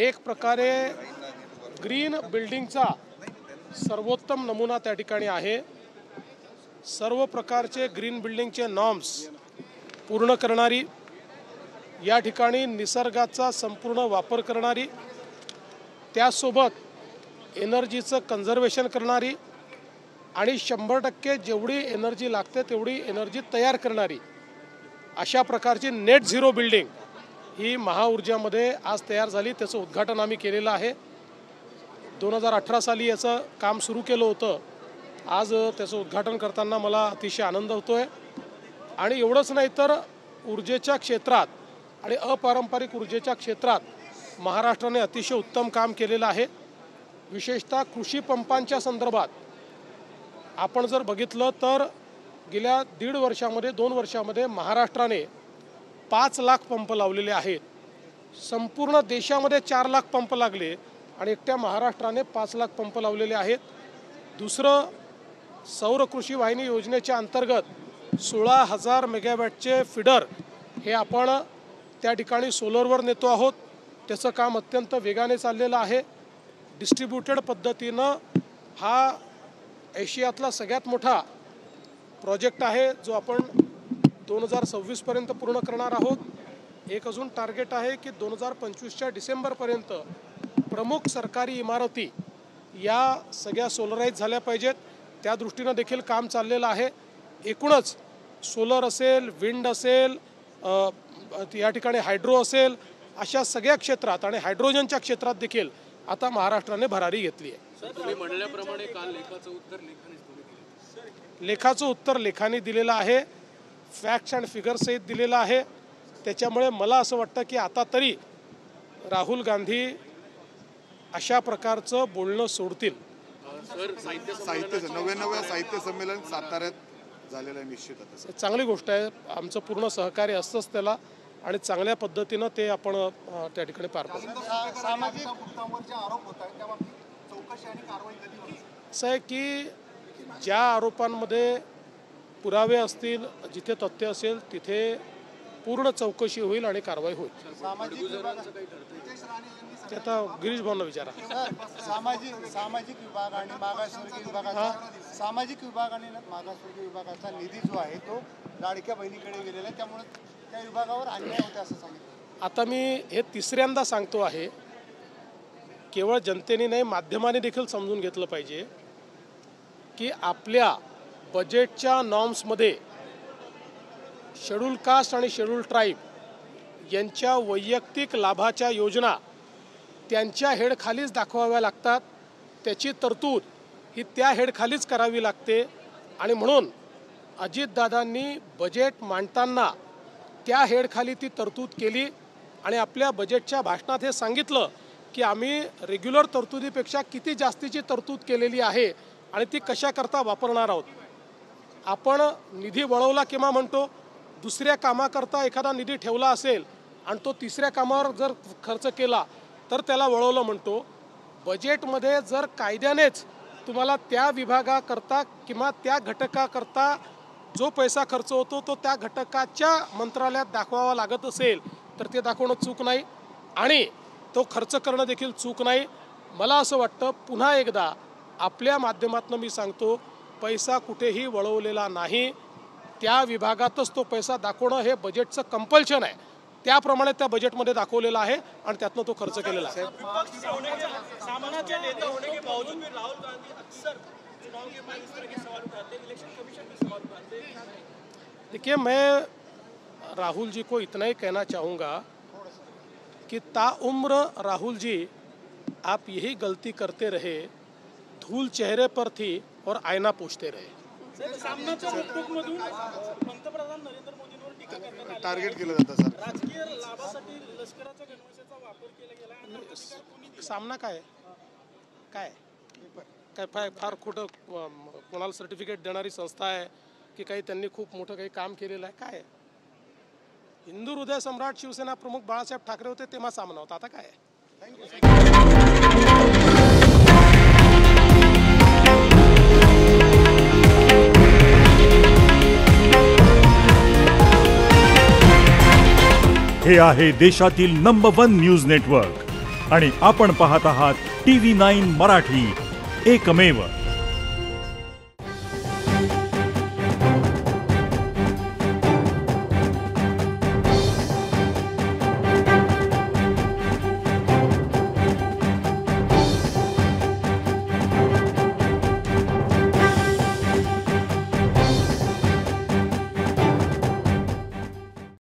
एक प्रकारे ग्रीन बिल्डिंगचा सर्वोत्तम नमुना त्या ठिकाणी आहे। सर्व प्रकारचे ग्रीन बिल्डिंगचे नॉर्म्स पूर्ण करणारी, या ठिकाणी निसर्गाचा संपूर्ण वापर करणारी, त्यासोबत एनर्जीचं कन्झर्वेशन करणारी आणि 100% जेवढी एनर्जी लागते तेवढी एनर्जी तयार करणारी अशा प्रकारची नेट झिरो बिल्डिंग ही महाऊर्जामध्ये आज तयार झाली। त्याचं उद्घाटन आम्ही केलेलं आहे। 2018 साली याचं काम सुरू केलं होतं। आज त्याचं उद्घाटन करताना मला अतिशय आनंद होतोय। आणि एवढंच नाही तर ऊर्जेच्या क्षेत्रात आणि अपारंपरिक ऊर्जेच्या क्षेत्रात महाराष्ट्राने अतिशय उत्तम काम केलेलं आहे। विशेषतः कृषी पंपांच्या संदर्भात आपण जर बघितलं तर गेल्या 1.5 वर्षामध्ये 2 वर्षामध्ये महाराष्ट्राने 5 लाख पंप लावलेले आहेत। संपूर्ण देशामध्ये 4 लाख पंप लागले आणि एकट्या महाराष्ट्राने 5 लाख पंप लावलेले आहेत। दुसरं, सौर कृषी वाहिनी योजनेच्या अंतर्गत 16,000 मेगावॅटचे फीडर हे आपण त्या ठिकाणी सोलरवर नेतो आहोत। त्याचं काम अत्यंत वेगाने चाललेलं आहे। डिस्ट्रीब्युटेड पद्धतीनं हा एशियातला सगळ्यात मोठा प्रोजेक्ट आहे जो आपण 2026 पर्यंत पूर्ण करणार आहोत। एक अजून टार्गेट आहे की 2025च्या डिसेंबरपर्यंत प्रमुख सरकारी इमारती या सगळ्या सोलराइज झाल्या पाहिजेत। त्या दृष्टीने देखील काम चाललेलं आहे। एकूणच सोलर असेल, विंड असेल, या ठिकाणी हायड्रो असेल, अशा सगळ्या क्षेत्रात आणि हायड्रोजनच्या क्षेत्रात देखील आता महाराष्ट्राने भरारी घेतली आहे। तुम्ही म्हणल्याप्रमाणे काल लेखाचं उत्तर लेखाने दिलेलं आहे, फॅक्ट्स अँड फिगर्स सहित दिलेलं आहे। त्याच्यामुळे मला असं वाटतं की आता तरी राहुल गांधी अशा प्रकारचं बोलणं सोडतील। साहित्य 99व्या साहित्य संमेलन साताऱ्यात झालेलं आहे निश्चितच चांगली गोष्ट आहे। आमचं पूर्ण सहकार्य असतंच त्याला आणि चांगल्या पद्धतीनं ते आपण त्या ठिकाणी पार पाडू। असं आहे की ज्या आरोपांमध्ये पुरावे असतील, जिथे तथ्य असेल तिथे पूर्ण चौकशी होईल आणि कारवाई होईल। ते आता गिरीश भाऊंना विचारा। सामाजिक विभाग आणि मागासवर्गीय विभागाचा विभागाचा निधी जो आहे तो लाडक्या बहिणीकडे गेलेला आहे, त्यामुळे त्या विभागावर अन्याय होते असं सांगितलं। आता मी हे तिसऱ्यांदा सांगतो आहे, केवळ जनतेने नाही माध्यमाने देखील समजून घेतलं पाहिजे की आपल्या बजेटच्या नॉर्म्समध्ये शेड्यूल कास्ट आणि शेड्यूल ट्राईब यांच्या वैयक्तिक लाभाच्या योजना त्यांच्या हेडखालीच दाखवाव्या लागतात। त्याची तरतूद ही त्या हेडखालीच करावी लागते आणि म्हणून अजितदादांनी बजेट मांडताना त्या हेडखाली ती तरतूद केली आणि आपल्या बजेटच्या भाषणात हे सांगितलं की आम्ही रेग्युलर तरतुदीपेक्षा किती जास्तीची तरतूद केलेली आहे आणि ती कशाकरता वापरणार आहोत। आपण निधी वळवला किंवा म्हणतो दुसऱ्या कामाकरता एखादा निधी ठेवला असेल आणि तो तिसऱ्या कामावर जर खर्च केला तर त्याला वळवलं म्हणतो। बजेटमध्ये जर कायद्यानेच तुम्हाला त्या विभागाकरता किंवा त्या घटकाकरता जो पैसा खर्च होतो तो त्या घटकाच्या मंत्रालयात दाखवावा लागत असेल तर ते दाखवणं चूक नाही आणि तो खर्च करणं देखील चूक नाही। मला असं वाटतं पुन्हा एकदा आपल्या माध्यमातून मी सांगतो, पैसा कुठेही वळवलेला नाही। त्या विभागातच तो पैसा दाखवणं हे बजेटचं कंपल्शन आहे। त्याप्रमाणे त्या बजेटमध्ये दाखवलेलं आहे आणि त्यातनं तो खर्च केलेला आहे। देखिए, मैं राहुल जी को इतना ही कहना चाहूँगा कि ताउम्र राहुल जी आप यही गलती करते रहे, धूल चेहरे पर थी और आईना पूछते रहे। टार्गेट केलं जातं सर। सामना काय काय काय फार खोटं कोणाला सर्टिफिकेट देणारी संस्था आहे की काही त्यांनी खूप मोठं काही काम केलेलं आहे काय? हिंदू हृदय सम्राट शिवसेना प्रमुख बाळासाहेब ठाकरे होते तेव्हा सामना होता, आता काय? हे आहे देशातील नंबर 1 न्यूज नेटवर्क आणि आपण पाहत आहात TV9 मराठी, एकमेव.